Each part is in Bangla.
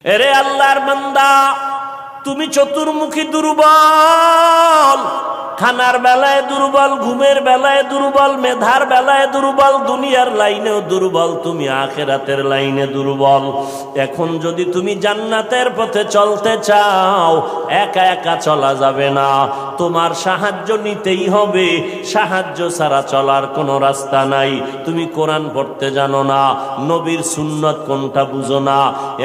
এরে আল্লাহর বান্দা, তুমি চতুর্মুখী দুর্বল, খানার বেলায় দুর্বল, ঘুমের বেলায় দুর্বল, মেধার বেলায় দুর্বল, দুনিয়ার লাইনেও দুর্বল, তুমি আখিরাতের লাইনে দুর্বল। এখন যদি তুমি জান্নাতের পথে চলতে চাও, একা একা চলা যাবে না, তোমার সাহায্য নিতেই হবে। সাহায্য ছাড়া চলার কোনো রাস্তা নাই। তুমি কোরআন পড়তে জানো না, নবীর সুন্নত কোনটা বুঝো না।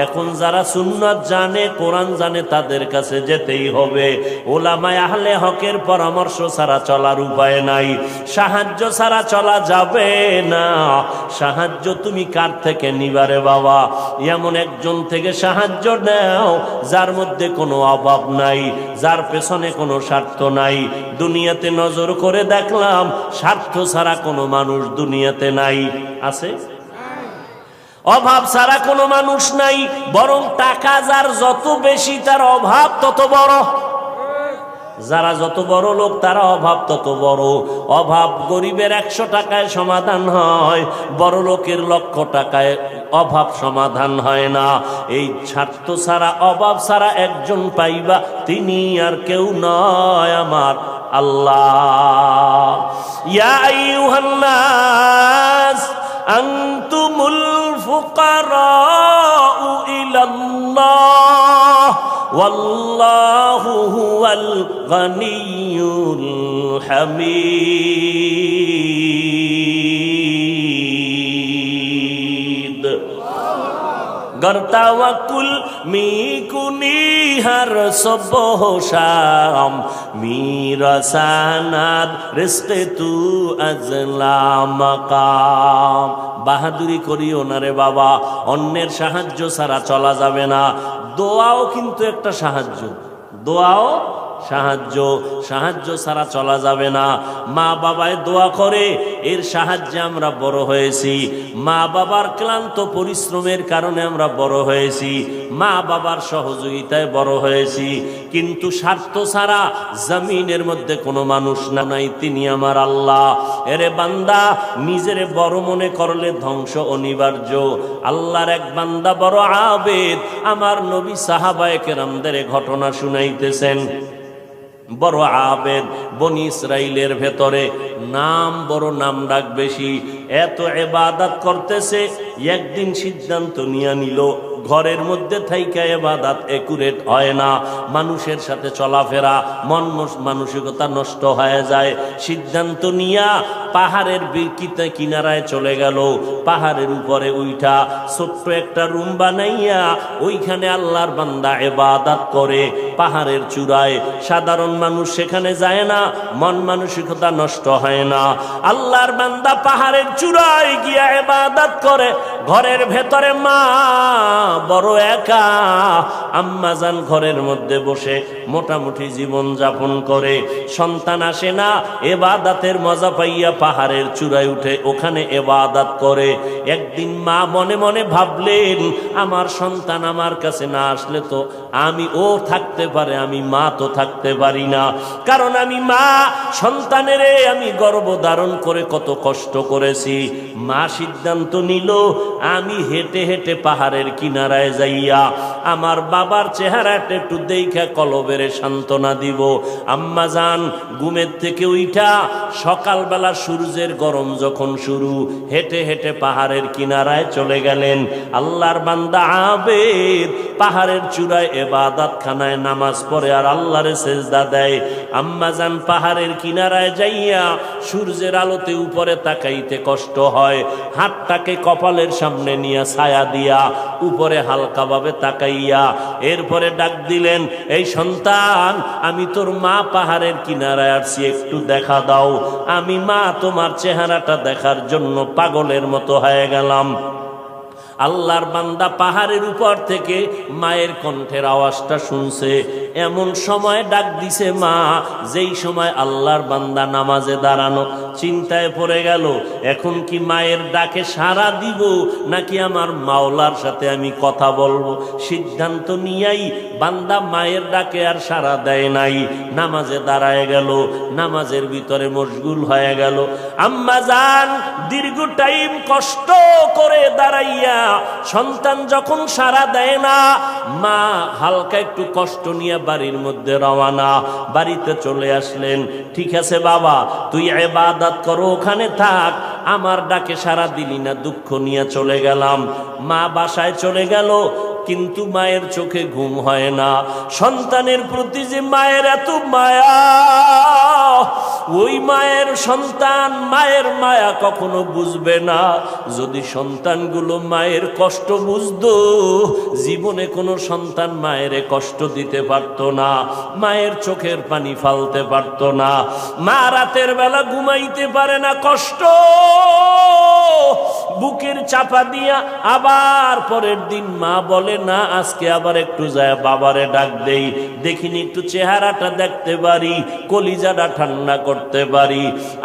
এখন যারা সুন্নত জানে, কোরআন জানে, তাদের কাছে যেতেই হবে। ওলামায়ে আহলে হকের পরামর্শ ছাড়া চলার উপায় নাই। সাহায্য ছাড়া চলা যাবে না। সাহায্য তুমি কার থেকে নিবারে বাবা? এমন একজন থেকে সাহায্য নাও যার মধ্যে কোনো অভাব নাই, যার পেছনে কোনো স্বার্থ নাই। দুনিয়াতে নজর করে দেখলাম স্বার্থ ছাড়া কোনো মানুষ দুনিয়াতে নাই। আছে? অভাব ছাড়া কোনো মানুষ নাই। বরং টাকা যার যত বেশি, তার অভাব তত বড়। যারা যত বড় লোক, তারা অভাব তত বড়। অভাব গরিবের 100 টাকায় সমাধান হয়, বড় লোকের 1,00,000 টাকায় অভাব সমাধান হয় না। এই স্বার্থ ছাড়া, অভাব ছাড়া একজন পাইবা, তিনি আর কেউ নয়, আমার আল্লাহ। ইয়া আইয়ুহান নাস আনতুমুল ফুকারাউ ইলাল্লাহ ওয়াল্লাহু হুয়াল গনিয়্যুল হামিদ। गर तवक्कुल मी कुनी हर सुबह शाम, मेरा सनद रिज़्क़ तू अज़ला मकाम। বাহাদুরি করিও না রে বাবা, অন্যের সাহায্য ছাড়া চলা যাবে না। দোয়াও কিন্তু একটা সাহায্য, দোয়াও সাহায্য। সাহায্য ছাড়া চলা যাবে না। মা বাবায় দোয়া করে, এর সাহায্যে আমরা বড় হয়েছি। মা বাবার ক্লান্ত পরিশ্রমের কারণে আমরা বড় হয়েছি, মা বাবার সহযোগিতায় বড় হয়েছি। কিন্তু স্বার্থ ছাড়া জমিনের মধ্যে কোনো মানুষ নাই, তিনি আমার আল্লাহ। এরে বান্দা, নিজেরে বড় মনে করলে ধ্বংস অনিবার্য। আল্লাহর এক বান্দা বড় আবেদ, আমার নবী সাহাবায়ে কেরামদের ঘটনা শুনাইতেছেন। বড় আবেদ, বনি ইসরাইলের ভেতরে নাম বড়, নাম ডাক বেশি, এত ইবাদত করতেছে। একদিন সিদ্ধান্ত নিয়ে নিল, ঘরের মধ্যে থাইকা ইবাদত একুরেট হয় না, মানুষের সাথে চলাফেরা, মন মানসিকতা নষ্ট হয়ে যায়। সিদ্ধান্ত নিয়া পাহাড়ের কিনারায় চলে গেল। পাহাড়ের উপরে উঠা ছোট্ট একটা রুম বানাইয়া ওইখানে আল্লাহর বান্দা ইবাদত করে। পাহাড়ের চূড়ায় সাধারণ মানুষ সেখানে যায় না, মন মানসিকতা নষ্ট হয় না। আল্লাহর বান্দা পাহাড়ের চূড়ায় গিয়া ইবাদত করে। ঘরের ভেতরে মা বড় একা, আম্মা জান ঘরের মধ্যে বসে মোটামুটি জীবন যাপন করে। সন্তান আসে না, ইবাদতের মজা পাইয়া পাহাড়ের চূড়ায় উঠে ওখানে ইবাদত করে। একদিন মা মনে মনে ভাবলেন, আমার সন্তান আমার কাছে না আসলে তো আমি ও থাকতে পারে, আমি মা তো থাকতে পারি না। কারণ আমি মা, সন্তানের আমি গর্ভ ধারণ করে কত কষ্ট করেছি। মা সিদ্ধান্ত নিল, আমি হেঁটে হেঁটে পাহাড়ের কিনারায় যাইয়া আমার বাবার চেহারাটা একটু দেখা কলবের সান্ত্বনা দিব। আম্মা জান ঘুমের থেকে উঠা সকালবেলা সূর্যের গরম যখন শুরু, হেঁটে হেঁটে পাহাড়ের কিনারায় চলে গেলেন। আল্লাহর বান্দা আবেদ পাহাড়ের চূড়ায় ইবাদত খানায় নামাজ পড়ে আর আল্লাহরে সেজদা দেয়। আম্মা জান পাহাড়ের কিনারায় যাইয়া সূর্যের আলোতে উপরে তাকাইতে কষ্ট হয়, হাতটাকে কপালের সামনে নিয়ে ছায়া দিয়া উপরে হালকাভাবে তাকাইয়া এরপরে ডাক দিলেন, এই সন্তান, আমি তোর মা পাহাড়ের কিনারায় আসছি, একটু দেখা দাও। আমি মা তোমার চেহারাটা দেখার জন্য পাগলের মতো হয়ে গেলাম। আল্লাহর বান্দা পাহাড়ের উপর থেকে মায়ের কণ্ঠের আওয়াজটা শুনছে। এমন সময় ডাক দিছে মা, যেই সময় আল্লাহর বান্দা নামাজে দাঁড়ানো। চিন্তায় পড়ে গেল, এখন কি মায়ের ডাকে সাড়া দিব নাকি আমার মাওলার সাথে আমি কথা বলবো। সিদ্ধান্ত নিয়েই বান্দা মায়ের ডাকে আর সাড়া দেয় নাই, নামাজে দাঁড়ায় গেল, নামাজের ভিতরে মশগুল হয়ে গেল। আম্মা জান দীর্ঘ টাইম কষ্ট করে দাঁড়াইয়া সন্তান যখন সাড়া দেয় না, মা হালকা একটু কষ্ট নিয়ে বাড়ির মধ্যে রওনা। বাড়িতে চলে আসলেন, ঠিক আছে বাবা তুই ইবাদত করো, ওখানে থাক, আমার ডাকে সাড়া দিলি না, দুঃখ নিয়ে চলে গেলাম। মা বাসায় চলে গেল, কিন্তু মায়ের চোখে ঘুম হয় না। সন্তানের প্রতি যে মায়ের এত মায়া, ওই মায়ের সন্তান মায়ের মায়া কখনো বুঝবে না। যদি সন্তানগুলো মায়ের কষ্ট বুঝতো, জীবনে কোনো সন্তান মায়ের কষ্ট দিতে পারতো না, মায়ের চোখের পানি ফালতে পারতো না। মা রাতের বেলা ঘুমাইতে পারে না, কষ্ট বুকের চাপা দিয়া। আবার পরের দিন মা বলে, না আজকে আবার একটু যায় বাবারে ডাক দেই, দেখিনি একটু চেহারাটা দেখতে পারি, কলিজাটা ঠান্ডা করতে পারি।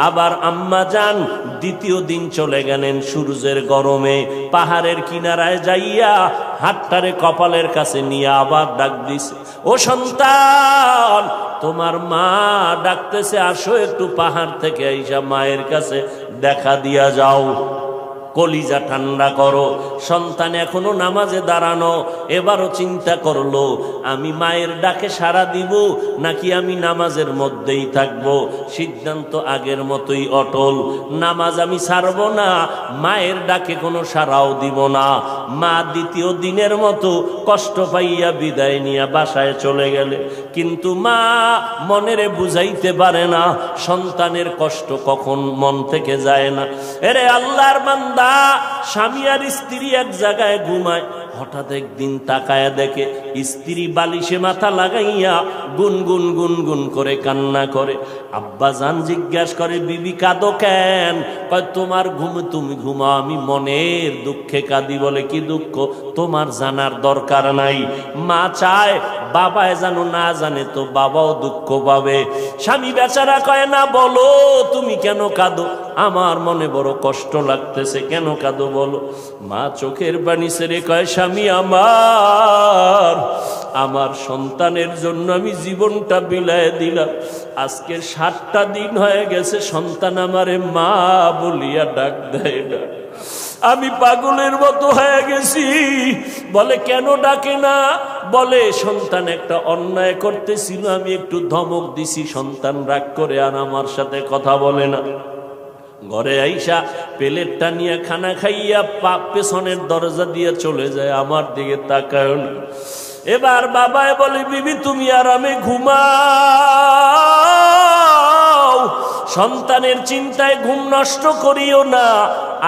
আবার আম্মা জান দ্বিতীয় দিন চলে গেলেন সূর্যের গরমে, পাহাড়ের কিনারায় যাইয়া হাতটারে কপালের কাছে নিয়ে আবার ডাক দিছে, ও সন্তান তোমার মা ডাকতেছে, আসো একটু পাহাড় থেকে আইসা মায়ের কাছে দেখা দিয়া যাও, কলিজা ঠান্ডা করো। সন্তান এখনো নামাজে দাঁড়ানো, এবারও চিন্তা করলো আমি মায়ের ডাকে সাড়া দিব নাকি আমি নামাজের মধ্যেই থাকবো। সিদ্ধান্ত আগের মতোই অটল, নামাজ আমি ছাড়বো না, মায়ের ডাকে কোনো সাড়াও দিব না। মা দ্বিতীয় দিনের মতো কষ্ট পাইয়া বিদায় নিয়ে বাসায় চলে গেলে, কিন্তু মা মনেরে বুঝাইতে পারে না সন্তানের কষ্ট কখন মন থেকে যায় না। এরে আল্লাহর বান্দা, স্বামী আর স্ত্রী এক জায়গায় ঘুমায়, হঠাৎ একদিন তাকায়া দেখে স্ত্রী বালিশে মাথা লাগাইয়া গুনগুন গুনগুন করে কান্না করে। আব্বা জান জিজ্ঞাসা করে, বিবি কাঁদো কেন? কয় তোমার ঘুম তুমি ঘুমাও, আমি মনের দুঃখে কাঁদি। বলে কি দুঃখ? তোমার জানার দরকার নাই। মা চায় বাবায় জানো, না জানে তো বাবাও দুঃখ পাবে। স্বামী বেচারা কয়, না বলো তুমি কেন কাঁদো, আমার মনে বড় কষ্ট লাগতেছে, কেন কাঁদো বলো। মা চোখের পানি ছেড়ে কয়, স্বামী আমার সন্তানের জন্য আমি জীবনটা বিলায় দিলাম, আজকের 7টা দিন হয়ে গেছে সন্তান আমারে মা বলিয়া ডাক দেয় না, আমি পাগলের মতো হয়ে গেছি। বলে কেন ডাকে না? বলে সন্তান একটা অন্যায় করতেছিল, আমি একটু ধমক দিছি, সন্তান রাগ করে আর আমার সাথে কথা বলে না। ঘরে আইসা প্লেটটা নিয়ে খানা খাইয়া পেছনের দরজা দিয়ে চলে যায়, আমার দিকে তাকায় না। এবার বাবায় বলে, বিবি তুমি আরামে ঘুমাও, সন্তানের চিন্তায় ঘুম নষ্ট করিও না,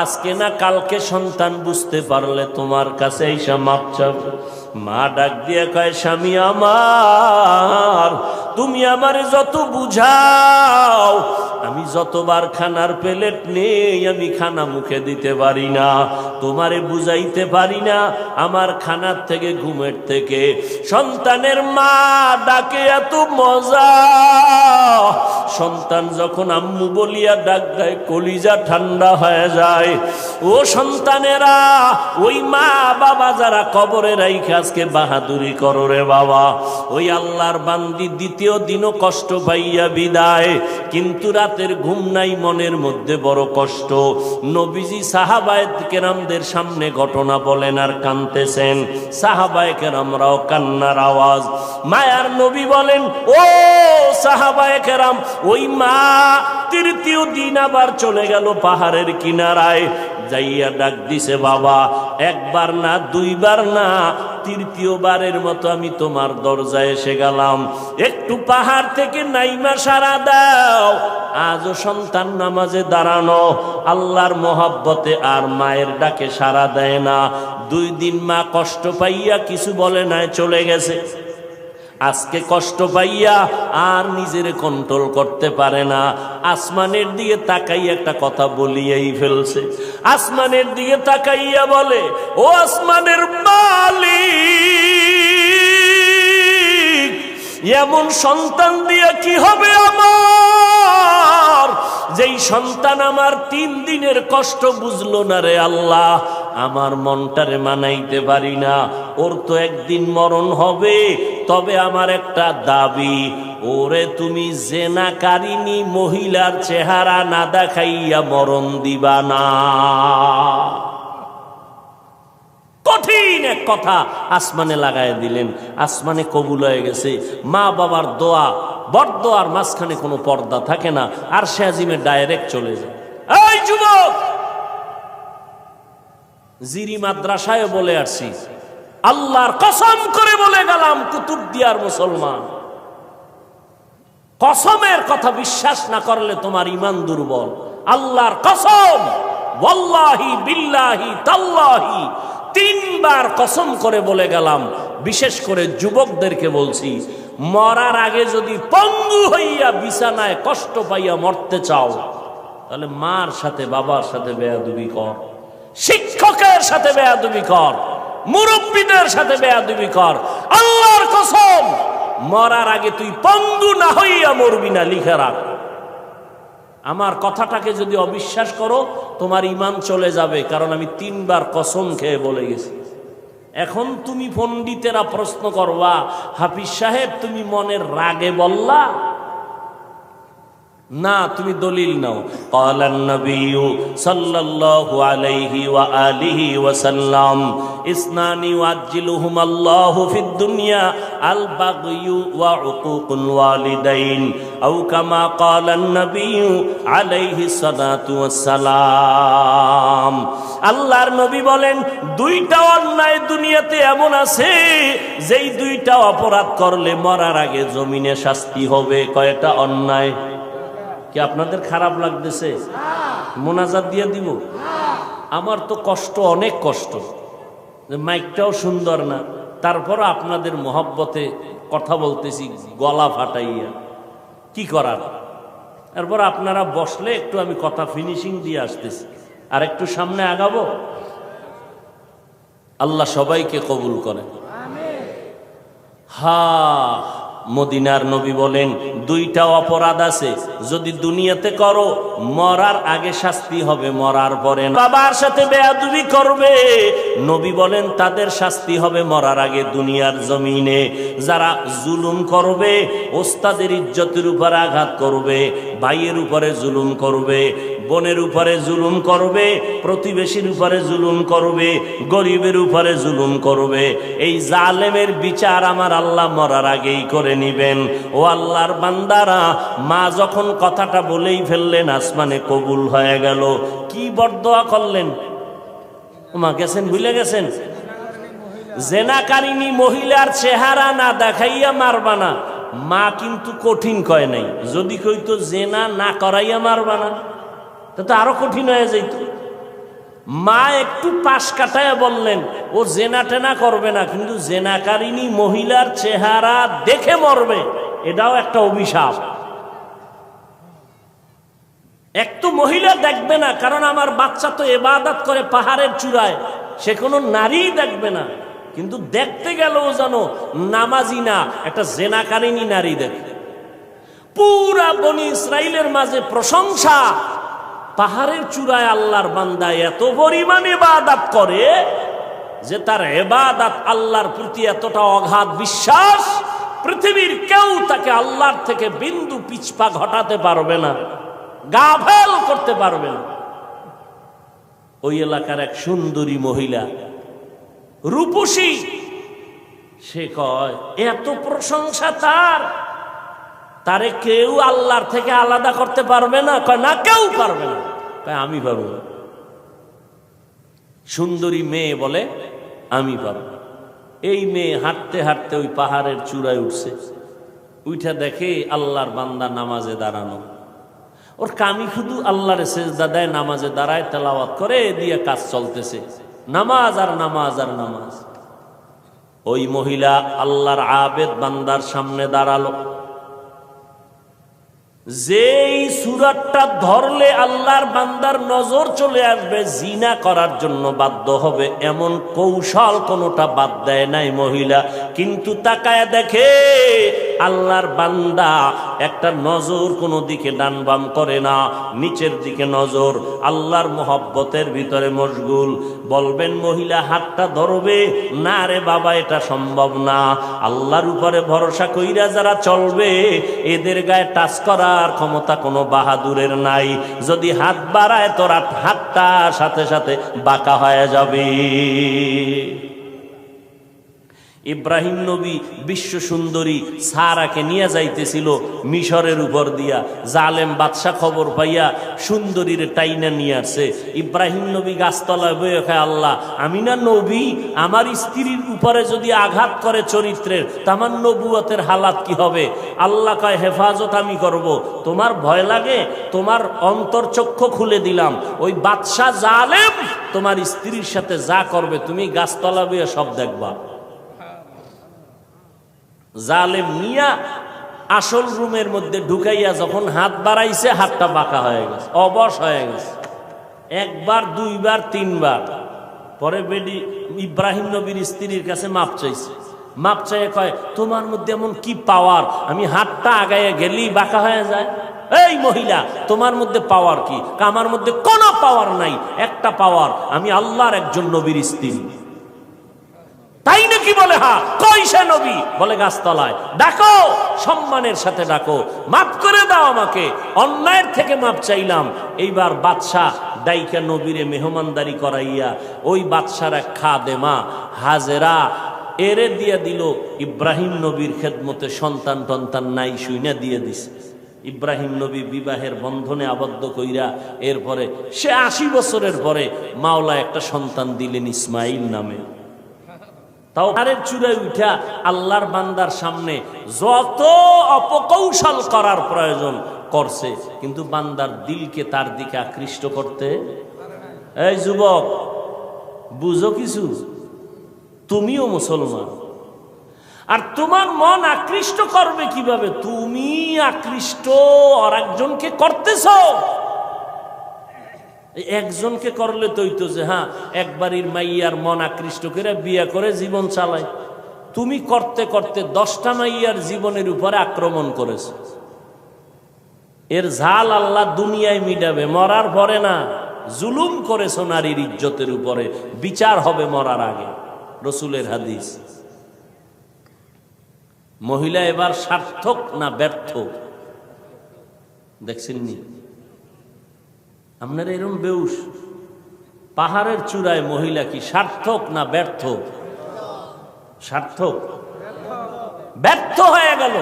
আজকে না কালকে সন্তান বুঝতে পারলে তোমার কাছে আইসা মাপ চাবে। মা ডাক দিয়ে কয়, স্বামী আমার তুমি আমারে যত বুঝাও, আমি যতবার খানার প্লেট নেই আমি খানা মুখে দিতে পারি না, তোমারে বুঝাইতে পারি না আমার খানার থেকে ঘুমের থেকে সন্তানের মা ডাকে এত মজা। সন্তান যখন আম্মু বলিয়া ডাক দেয়, কলিজা ঠান্ডা হয়ে যায়। ও সন্তানেরা, ওই মা বাবা যারা কবরে রাইখা আজকে বাহাদুরি করো রে বাবা, ওই আল্লাহর বান্দি দ্বিতীয় দিনও কষ্ট পাইয়া বিদায়, কিন্তু রাতের ঘুম নাই, মনের মধ্যে বড় কষ্ট। নবীজি সাহাবায়ে কেরামদের সামনে ঘটনা বলেন আর কাঁদতেছেন, সাহাবায়ে কেরামরাও কান্নার আওয়াজ। মায়ার নবী বলেন, ও সাহাবায়ে কেরাম, ওই মা তৃতীয় দিন আবার চলে গেল পাহাড়ের কিনারায়, যাইয়া ডাক দিছে, বাবা একবার না দুইবার না, তৃতীয়বারের মতো আমি তোমার দরজায় এসে গেলাম, একটু পাহাড় থেকে নাইমা সারা দাও। আজও সন্তান নামাজে দাঁড়ানো, আল্লাহর মহব্বতে আর মায়ের ডাকে সারা দেয় না। 2 দিন মা কষ্ট পাইয়া কিছু বলে নাই, চলে গেছে। আজকে কষ্ট পাইয়া আর নিজের কন্ট্রোল করতে পারে না, আসমানের দিকে তাকাইয়া একটা কথা বলিয়েই ফেলছে। আসমানের দিকে তাকাইয়া বলে, ও আসমানের মালিক, এমন সন্তান দিয়ে কি হবে আমার, যেই সন্তান আমার 3 দিনের কষ্ট বুঝলো না রে আল্লাহ। আমার মনটারে মানাইতে পারি না, ওর তো একদিন মরণ হবে। তবে আমার একটা দাবি, ওরে তুমি জেনাকারিনী মহিলার চেহারা না দেখাইয়া মরণ দিবা না। কঠিন এক কথা আসমানে লাগায় দিলেন, আসমানে কবুল হয়ে গেছে। মা বাবার দোয়া, বড়দোয়ার মাঝখানে কোনো পর্দা থাকে না, আর সে আজিমে ডাইরেক্ট চলে যায়। এই যুবক, জিরি মাদ্রাসায় বলে আসছি, আল্লাহর কসম করে বলে গেলাম, কুতুবদিয়ার মুসলমান, কসমের কথা বিশ্বাস না করলে তোমার ঈমান দুর্বল। আল্লাহর কসম, ওয়াল্লাহি বিল্লাহি তাল্লাহি, 3 বার কসম করে বলে গেলাম। বিশেষ করে যুবকদেরকে বলছি, মরার আগে যদি পঙ্গু হইয়া বিছানায় কষ্ট পাইয়া মরতে চাও, তাহলে মার সাথে বাবার সাথে বেয়াদবি কর, শিক্ষকের সাথে বেয়াদবি কর, মুরব্বীদের সাথে বেয়াদবি কর। আল্লাহর কসম, মরার আগে তুই পঙ্গু না হইয়া মরবি না, লিখে রাখ। আমার কথাটাকে যদি অবিশ্বাস করো, তোমার ঈমান চলে যাবে, কারণ আমি 3 বার কসম খেয়ে বলে গেছি। এখন তুমি পণ্ডিতেরা প্রশ্ন করবা, হাফিজ সাহেব তুমি মনের রাগে বললা না, তুমি দলিল নাও। ক্বালান নবিয়্যু সাল্লাল্লাহু আলাইহি ওয়া আলিহি ওয়া সাল্লাম, ইসনানি ওয়াজ্জিলুহুম আল্লাহু ফিদ দুনিয়া আল বাগয়ু ওয়া উকুকুল ওয়ালিদাইন, আও কামা ক্বালান নবিয়্যু আলাইহি সালাতু ওয়াস সালাম। আল্লাহর নবী বলেন, 2টা অন্যায় দুনিয়াতে এমন আছে, যেই 2টা অপরাধ করলে মরার আগে জমিনে শাস্তি হবে। কয়টা অন্যায়? কি আপনাদের খারাপ লাগতেছে? মোনাজাত দিয়ে দিব? আমার তো কষ্ট, অনেক কষ্ট, মাইকটাও সুন্দর না, তারপর আপনাদের মহব্বতে কথা বলতেছি গলা ফাটাইয়া। কি করার? তারপর আপনারা বসলে একটু আমি কথা ফিনিশিং দিয়ে আসতেছি, আর একটু সামনে আগাবো। আল্লাহ সবাইকে কবুল করে। মদিনার নবী বলেন, 2টা অপরাধ আছে, যদি দুনিয়াতে করো মরার আগে শাস্তি হবে, মরার পরে না। বাবার সাথে বেয়াদবি করবে, নবী বলেন তাদের শাস্তি হবে মরার আগে দুনিয়ার জমিনে। যারা জুলুম করবে, ওস্তাদের ইজ্জতের উপর আঘাত করবে, ভাইয়ের উপরে জুলুম করবে, বোনের উপরে জুলুম করবে, প্রতিবেশীর উপরে জুলুম করবে, গরিবের উপরে জুলুম করবে, এই জালেমের বিচার আমার আল্লাহ মরার আগেই করে নিবেন। ও আল্লাহর বান্দারা, মা যখন কথাটা বলেই ফেললেন, আসমানে কবুল হয়ে গেল। কি বরদোয়া করলেন? মা গেছেন, ভুলে গেছেন? জেনাকারিনী মহিলার চেহারা না দেখাইয়া মারবা না। মা কিন্তু কঠিন কয় নাই, যদি কইতো জেনা না করাইয়া মারবা না, তা আরো কঠিন হয়ে যাইত। মা একটু পাশ কাটায় বললেন, ও জেনা টেনা করবে না, কিন্তু জেনাকারিনী মহিলার চেহারা দেখে মরবে, এটাও একটা অভিশাপ। এক তো মহিলা দেখবে না, কারণ আমার বাচ্চা তো ইবাদত করে পাহাড়ের চূড়ায়, সে কোনো নারী দেখবে না, কিন্তু দেখতে গেলেও জানো নামাজি না, একটা জেনাকারিনী নারী দেখবে। পুরা বনি ইসরাইলের মাঝে প্রশংসা, পাহাড়ের চূড়ায় আল্লাহর বান্দা এত পরিমাণ ইবাদত করে যে তার ইবাদত আল্লাহর প্রতি এতটা অগাধ বিশ্বাস, পৃথিবীর কেউ তাকে আল্লাহর থেকে বিন্দু পিছপা ঘটাতে পারবে না, গাফেল করতে পারবে না। ওই এলাকার এক সুন্দরী মহিলা, রূপসী, সে কয় এত প্রশংসা তারে কেউ আল্লাহর থেকে আলাদা করতে পারবে না। কয় না, কেউ পারবে না। কয় আমি পারবো। সুন্দরী মেয়ে বলে আমি পারবো। এই মেয়ে হাঁটতে হাঁটতে ওই পাহাড়ের চূড়ায় উঠছে, উঠা দেখে আল্লাহর বান্দা নামাজে দাঁড়ানো। ওর কামি শুধু আল্লাহর সেজদা দেয়, নামাজে দাঁড়ায়, তেলাওয়াত করে, দিয়ে কাজ চলতেছে, নামাজ আর নামাজ আর নামাজ। ওই মহিলা আল্লাহর আবেদ বান্দার সামনে দাঁড়ালো। যেই সূরাটা ধরলে আল্লাহর বান্দার নজর চলে আসবে, জিনা করার জন্য বাধ্য হবে, এমন কৌশল কোনোটা বাদ দেয় নাই মহিলা। কিন্তু তাকায় দেখে আল্লাহর বান্দা একটা নজর কোনো দিকে ডান বাম করে না, নিচের দিকে নজর, আল্লাহর মোহব্বতের ভিতরে মশগুল। বলবেন মহিলা হাতটা ধরবে না, রে বাবা এটা সম্ভব না। আল্লাহর উপরে ভরসা কইরা যারা চলবে এদের গায়ে টাচ করার ক্ষমতা কোনো বাহাদুরের নাই। যদি হাত বাড়ায় তোরা হাতটা সাথে সাথে বাঁকা হয়ে যাবে। ইব্রাহিম নবী বিশ্ব সুন্দরী সারাকে নিয়ে যাইতেছিল মিশরের উপর দিয়া। জালেম বাদশা খবর পাইয়া সুন্দরীর টাইনা নিয়ে আসছে। ইব্রাহিম নবী গাছতলায় বয়ে খায়, আল্লাহ আমি না নবী, আমার স্ত্রীর উপরে যদি আঘাত করে চরিত্রের, তা আমার নবুয়তের হালাত কি হবে? আল্লাহ কয় হেফাজত আমি করব, তোমার ভয় লাগে? তোমার অন্তর্চক্ষু খুলে দিলাম, ওই বাদশা জালেম তোমার স্ত্রীর সাথে যা করবে তুমি গাছতলা বয়ে সব দেখবা। জালেম মিয়া আসল রুমের মধ্যে ঢুকাইয়া যখন হাত বাড়াইছে, হাতটা বাঁকা হয়ে গেছে, অবশ হয়ে গেছে। একবার, দুইবার, তিনবার পরে বেডি ইব্রাহিম নবীর স্ত্রীর কাছে মাপ চাইছে। মাপ চাইয়ে কয়, তোমার মধ্যে এমন কি পাওয়ার, আমি হাতটা আগাইয়া গেলেই বাঁকা হয়ে যায়? এই মহিলা, তোমার মধ্যে পাওয়ার কি? আমার মধ্যে কোনো পাওয়ার নাই, একটা পাওয়ার, আমি আল্লাহর একজন নবীর স্ত্রী। তাই নাকি? বলে হ্যাঁ। কই সে নবী? বলে গাছতলায়। ডাকো, সম্মানের সাথে ডাকো, মাফ করে দাও আমাকে, অন্যায়ের থেকে মাপ চাইলাম। এইবার বাদশাহ ডাইকা নবীরে মেহমানদারি করাইয়া ওই বাদশার এক খাদেমা হাজেরা এরে দিয়ে দিল ইব্রাহিম নবীর খেদমতে। সন্তান টন্তান নাই, শুইনা দিয়ে দিছে। ইব্রাহিম নবী বিবাহের বন্ধনে আবদ্ধ কইরা এরপরে সে 80 বছরের পরে মাওলা একটা সন্তান দিলেন ইসমাইল নামে। তাও পাহাড়ের চূড়ায় উঠা আল্লাহর বান্দার সামনে যত অপকৌশল করার প্রয়োজন করছে, কিন্তু বান্দার দিলকে তার দিকে আকৃষ্ট করতে। এই যুবক, বুঝো কিছু, তুমিও মুসলমান, আর তোমার মন আকৃষ্ট করবে কিভাবে? তুমি আকৃষ্ট আর একজনকে করতেছ। একজনকে করলে তো হইতো যে হ্যাঁ একবারের মাইয়ার মন আকৃষ্ট করে বিয়ে করে জীবন চালায়। তুমি করতে করতে 10টা মাইয়ার জীবনের উপরে আক্রমণ করেছ। এর ঝাল আল্লাহ দুনিয়ায় মিটাবে, মরার পরে না। জুলুম করেছ নারীর ইজ্জতের উপরে, বিচার হবে মরার আগে, রসুলের হাদিস। মহিলা এবার সার্থক না ব্যর্থ দেখছেন নি? আপনার এরকম বেউস পাহাড়ের চূড়ায় মহিলা কি সার্থক না ব্যর্থ? সার্থক। ব্যর্থ হয়ে গেল,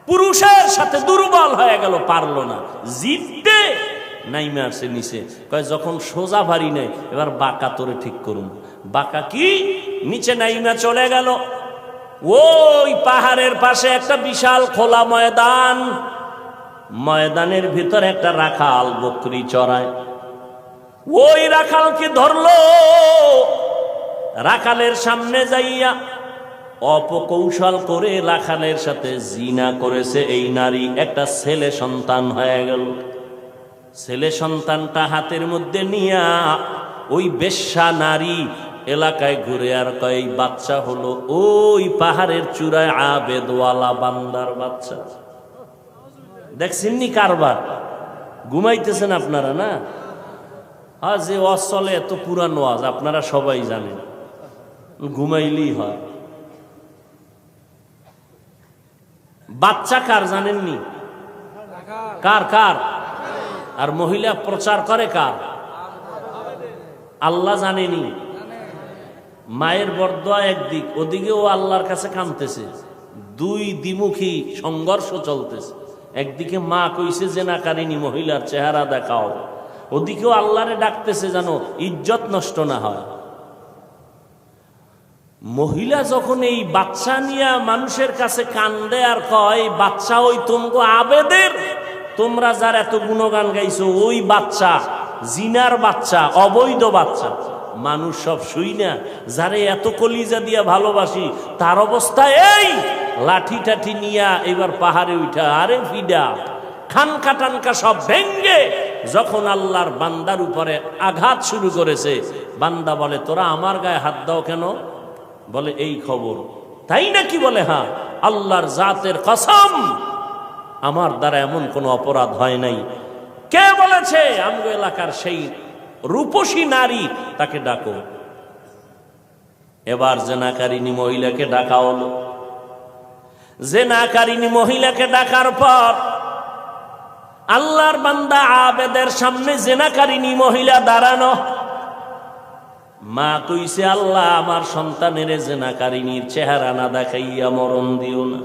পুরুষের সাথে দুর্বল হয়ে গেল, পারলো না, জিততে নাইমে আসে নিচে। কয় যখন সোজা ভারী নেই, এবার বাঁকা তোরে ঠিক করুন। বাঁকা কি? নিচে নাইমা চলে গেল। ওই পাহাড়ের পাশে একটা বিশাল খোলা ময়দান, ময়দানের ভিতর একটা রাখাল বকরি চড়ায়। ওই রাখালকে ধরলো, রাখালের সামনে যাইয়া অপকৌশল করে রাখালের সাথে জিনা করেছে এই নারী। একটা ছেলে সন্তান হয়ে গেল। ছেলে সন্তানটা হাতের মধ্যে নিয়া ওই বেশ্যা নারী এলাকায় ঘুরে আর কয় বাচ্চা হলো ওই পাহাড়ের চূড়ায় আবেদওয়ালা বান্দার বাচ্চা। দেখছেননি কারবার? ঘুমাইতেছেন আপনারা না? হ্যাঁ, যে ওয়াজ চলে এত পুরান ওয়াজ আপনারা সবাই জানেন, ঘুমাইলেই হয়। বাচ্চা কার জানেননি? কার কার? আর মহিলা প্রচার করে কার? আল্লাহ জানেনি। মায়ের বরদোয়া একদিক, ওদিকেও আল্লাহর কাছে কাঁদতেছে। দুই দ্বিমুখী সংঘর্ষ চলতেছে। একদিকে মা কইছে জেনাকারিনী মহিলার চেহারা দেখাও, ওদিকেও আল্লাহরে ডাকতেছে যেন ইজ্জত নষ্ট না হয়। মহিলা যখন এই বাচ্চা নিয়ে মানুষের কাছে কান্দে আর কয় বাচ্চা ওই তোমগো আবেদের, তোমরা যার এত গুণগান গাইছো ওই বাচ্চা, জিনার বাচ্চা, অবৈধ বাচ্চা। মানুষ সব শুই না, যারে এত কলিজা দিয়া ভালোবাসি তার অবস্থা এই। লাঠি টাঠি নিয়া এবার পাহাড়ে উঠা, আরে ফিডা খানকা টানকা সব ভেঙ্গে যখন আল্লাহর বান্দার উপরে আঘাত শুরু করেছে, বান্দা বলে তোরা আমার গায়ে হাত দাও কেন? বলে এই খবর, তাই নাকি? বলে হ্যাঁ, আল্লাহর জাতের কসম, আমার দ্বারা এমন কোনো অপরাধ হয় নাই। কে বলেছে? আমগো এলাকার সেই রূপসী নারী, তাকে ডাকো। এবার জেনাকারিনী মহিলাকে ডাকা হলো। জেনাকারিনী মহিলাকে ডাকার পর আল্লাহর বান্দা আবেদের সামনে জেনাকারিনী মহিলা দাঁড়ানো। মা কইছে, আল্লাহ আমার সন্তানের জেনাকারিনীর চেহারা না দেখাইয়া মরণ দিও না।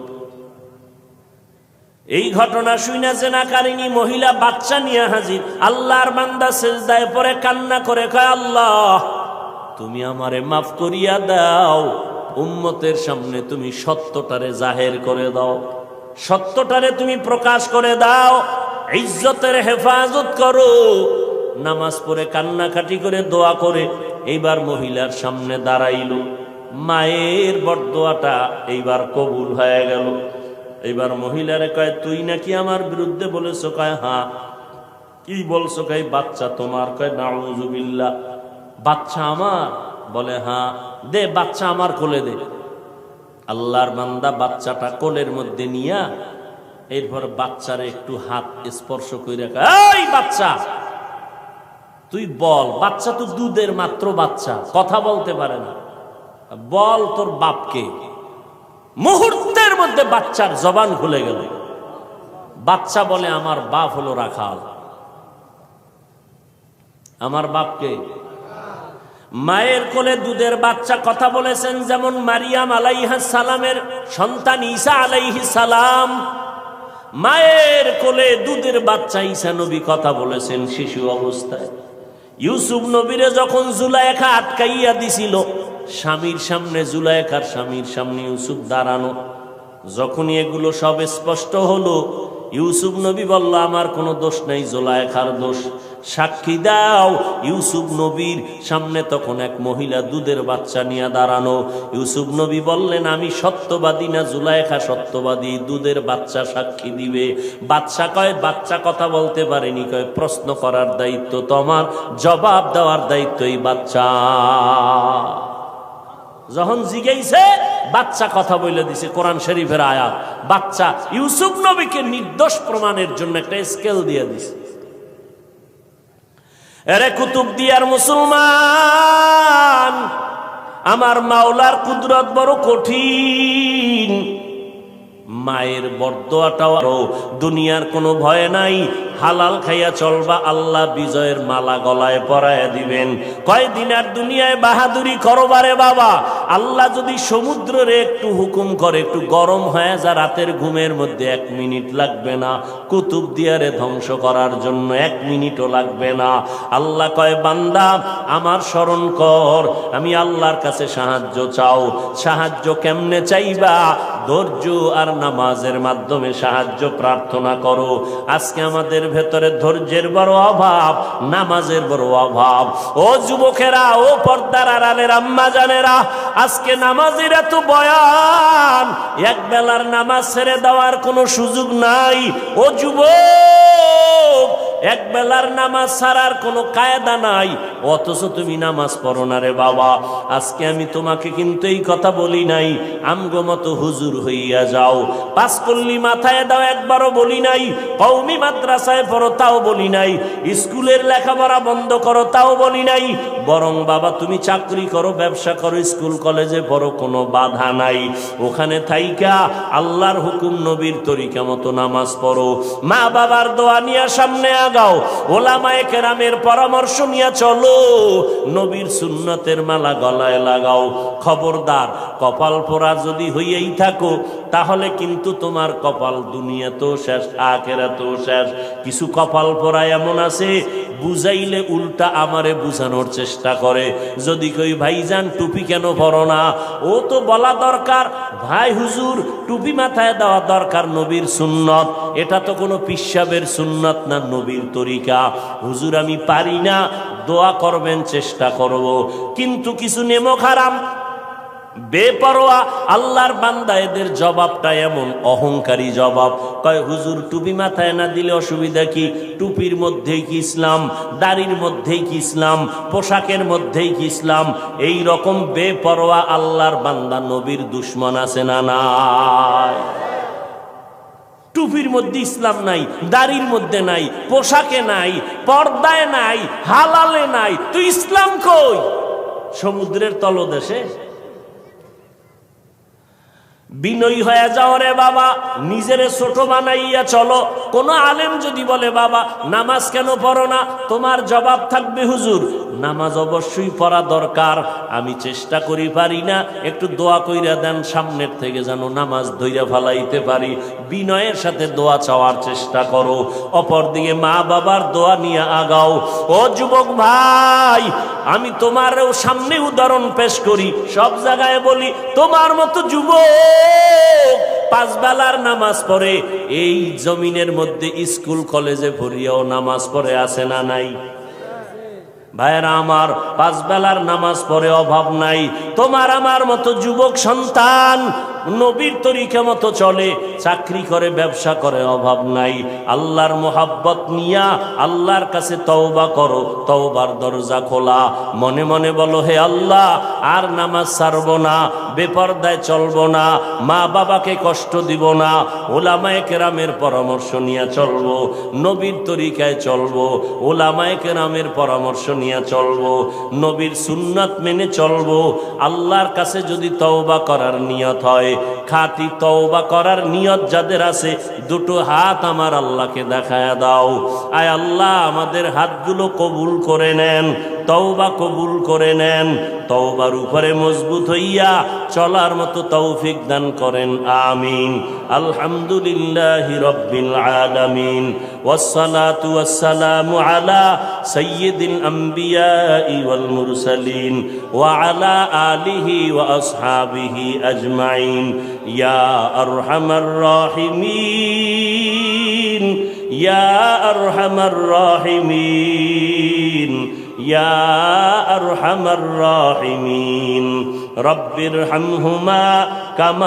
এই ঘটনা শুনে জেনাকারিনী মহিলা বাচ্চা নিয়ে হাজির। আল্লাহর বান্দা সিজদায় পড়ে কান্না করে কয়, আল্লাহ তুমি আমারে মাফ করিয়া দাও, উম্মতের সামনে তুমি সত্যটারে জাহের করে দাও, সত্যটারে তুমি প্রকাশ করে দাও, ইজ্জতের হেফাজত করো। নামাজ পড়ে কান্নাকাটি করে দোয়া করে এইবার মহিলার সামনে দাঁড়াইল। মায়ের বরদোয়াটা এইবার কবুল হয়ে গেল। এইবার মহিলারে কয়, তুই নাকি আমার বিরুদ্ধে বলেছো? কয় হ্যাঁ। কি বলছো? কয় বাচ্চা তোমার। কয় নাউযুবিল্লাহ, বাচ্চা আমার? বলে হ্যাঁ। দে বাচ্চা আমার কোলে দে। আল্লাহর বান্দা বাচ্চাটা কোলের মধ্যে নিয়া এরপর বাচ্চারে একটু হাত স্পর্শ করে, এই বাচ্চা তুই বল। বাচ্চা তো দুধের মাত্র বাচ্চা, কথা বলতে পারে না, বল তোর বাপকে। মুহূর্তের মধ্যে বাচ্চার জবান খুলে গেল। বাচ্চা বলে, আমার বাপ হলো রাখাল। আমার বাপকে? মায়ের কোলে দুধের বাচ্চা কথা বলেছেন, যেমন মারিয়াম আলাইহিস সালামের সন্তান ঈসা আলাইহিস সালাম। মায়ের কোলে দুধের বাচ্চা ঈসা নবী কথা বলেছেন শিশু অবস্থায়। ইউসুফ নবীরে যখন জুলাইখা আটকাইয়া দিছিল, স্বামীর সামনে জুলাইখার স্বামীর সামনে ইউসুফ দাঁড়ানো। যখনই এগুলো সব স্পষ্ট হলো, ইউসুফ নবী বলল, আমার কোনো দোষ নাই, জুলাইখার দোষ, সাক্ষী দাও। ইউসুফ নবীর সামনে তখন এক মহিলা দুধের বাচ্চা নিয়ে দাঁড়ানো। ইউসুফ নবী বললেন, আমি সত্যবাদী না জুলাইখা সত্যবাদী? দুধের বাচ্চা সাক্ষী দিবে। বাচ্চা কয়, বাচ্চা কথা বলতে পারেনি। কয়, প্রশ্ন করার দায়িত্ব তোমার, জবাব দেওয়ার দায়িত্ব এই বাচ্চা। যখন জিজ্ঞাসে, বাচ্চা কথা বলে দিছে, কোরআন শরীফের আয়াত। বাচ্চা ইউসুফ নবীকে নির্দোষ প্রমাণের জন্য একটা স্কেল দিয়ে দিছে। এরে কুতুবদিয়ার মুসলমান, আমার মাওলার কুদরত বড় কঠিন। মায়ের বরদোয়াটাও, দুনিয়ার কোনো ভয় নাই, হালাল খাইয়া চলবা, আল্লাহ বিজয়ের মালা গলায় পরাইয়া দিবেন। কয়দিন আর দুনিয়ায় বাহাদুরি করবারে বাবা? আল্লাহ যদি সমুদ্রে একটু হুকুম করে, একটু গরম হয়ে যা, রাতের ঘুমের মধ্যে 1 মিনিট লাগবে না কুতুবদিয়ারে ধ্বংস করার জন্য, 1 মিনিটও লাগবে না। আল্লাহ কয়, বান্দা আমার স্মরণ কর, আমি আল্লাহর কাছে সাহায্য চাও। সাহায্য কেমনে চাইবা? ধৈর্য আর নামাজের মাধ্যমে সাহায্য প্রার্থনা করো। আজকে আমাদের ভেতরে ধৈর্যের বড় অভাব, নামাজের বড় অভাব। ও যুবকেরা, ও পর্দার আড়ালের আম্মা জানেরা, আজকে নামাজের এত বয়ান, এক বেলার নামাজ ছেড়ে দেওয়ার কোনো সুযোগ নাই। ও যুবক, এক বেলার নামাজ ছাড়ার কোনো কায়দা নাই, অথচ তুমি নামাজ পড়ো না রে বাবা। আজকে আমি তোমাকে কিন্তু এই কথা বলি নাই আমগো মতো হুজুর হইয়া যাও, 5 কল্লি মাথায় দাও একবারও বলি নাই, কওমি মাদ্রাসায় পড়ো তাও বলি নাই, স্কুলের লেখাপড়া বন্ধ করো তাও বলি নাই। বরং বাবা তুমি চাকরি করো, ব্যবসা করো, স্কুল কলেজে পড়ো, কোনো বাধা নাই। ওখানে থাইকা আল্লাহর হুকুম নবীর তরিকা মতো নামাজ পড়ো। মা বাবার দোয়া নিয়ে সামনে আগাও, ওলামায়ে কেরামের পরামর্শ নিয়ে চলো, নবীর সুন্নতের মালা গলায় লাগাও। খবরদার, কপাল পোড়া যদি হইয়াই থাকো তাহলে কিন্তু তোমার কপাল দুনিয়াতেও শেষ, আখিরাতেও শেষ। কিছু কপাল পোড়া এমন আছে, বুঝাইলে উল্টা আমারে বুঝানোর চেষ্টা করে। যদি কই ভাইজান টুপি কেন পরো না, ও তো বলা দরকার ভাই হুজুর টুপি মাথায় দেওয়া দরকার, নবীর সুন্নত। এটা তো কোনো পিসাবের সুন্নত না, নবীর তরিকা। হুজুর আমি পারি না, দোয়া করবেন, চেষ্টা করব। কিন্তু কিছু নেমক হারাম, বেপরোয়া আল্লাহর বান্দা, এদের জবাবটা এমন অহংকারী জবাব। কয় হুজুর টুপি মাথায় না দিলে অসুবিধা কি? টুপির মধ্যেই কি ইসলাম? দাড়ির মধ্যেই কি ইসলাম? পোশাকের মধ্যেই কি ইসলাম? এই রকম বেপরোয়া আল্লাহর বান্দা নবীর দুশ্মন আছে না নাই? টুপির মধ্যে ইসলাম নাই, দাড়ির মধ্যে নাই, পোশাকে নাই, পর্দায় নাই, হালালে নাই, তো ইসলাম কই? সমুদ্রের তলদেশে। বিনয়ী হয়ে যাও রে বাবা, নিজেরে ছোট বানাইয়া চলো। কোন আলেম যদি বলে বাবা নামাজ কেন পড়ো না, তোমার জবাব থাকবে হুজুর নামাজ অবশ্যই পড়া দরকার, আমি চেষ্টা করি পারি না, একটু দোয়া কইরা দেন সামনের থেকে যেন নামাজ ধইরা ফালাইতে পারি। বিনয়ের সাথে দোয়া চাওয়ার চেষ্টা করো, অপরদিকে মা বাবার দোয়া নিয়ে আগাও। ও যুবক ভাই, আমি তোমারও সামনে উদাহরণ পেশ করি, সব জায়গায় বলি তোমার মতো যুবক পাঁচ বেলার নামাজ পড়ে, এই জমিনের মধ্যে স্কুল কলেজে পড়িয়াও নামাজ পড়ে আছে না নাই? ভাইরা আমার, পাঁচ বেলার নামাজ পড়ে অভাব নাই। তোমার আমার মতো যুবক সন্তান নবীর তরিকা মতো চলে, চাকরি করে, ব্যবসা করে, অভাব নাই। আল্লাহর মোহাব্বত নিয়া আল্লাহর কাছে তওবা করো, তওবার দরজা খোলা। মনে মনে বলো হে আল্লাহ, আর নামাজ ছাড়বো না, বেপরদায় চলবো না, মা বাবাকে কষ্ট দিব না, ওলামায়ে কেরামের পরামর্শ নিয়ে চলবো, নবীর তরিকায় চলবো, ওলামায়ে কেরামের পরামর্শ নিয়ে চলবো, নবীর সুন্নাত মেনে চলবো। আল্লাহর কাছে যদি তওবা করার নিয়ত হয়, খাঁটি তওবা করার নিয়ত যাদের আছে, দুটো হাত আমার আল্লাহকে দেখায়া দাও। আয় আল্লাহ, আমাদের হাতগুলো কবুল করে নেন, তওবা কবুল করে নেন, তওবার উপরে মজবুত হইয়া চলার মতো তৌফিক দান করেন, আমিন। আলহামদুলিল্লাহি রাব্বিল আলামিন, ওয়াসসালাতু ওয়াসসালামু আলা সাইয়্যিদিল আমবিয়াই ওয়াল মুরসালিন ওয়া আলা আলিহি ওয়া আসহাবিহি আজমাইন। ইয়া আরহামার রাহিমিন, ইয়া আরহামার রাহিমিন, ইয়া আরহামার রাহিমিন। রব্বিরহামহুমা কামা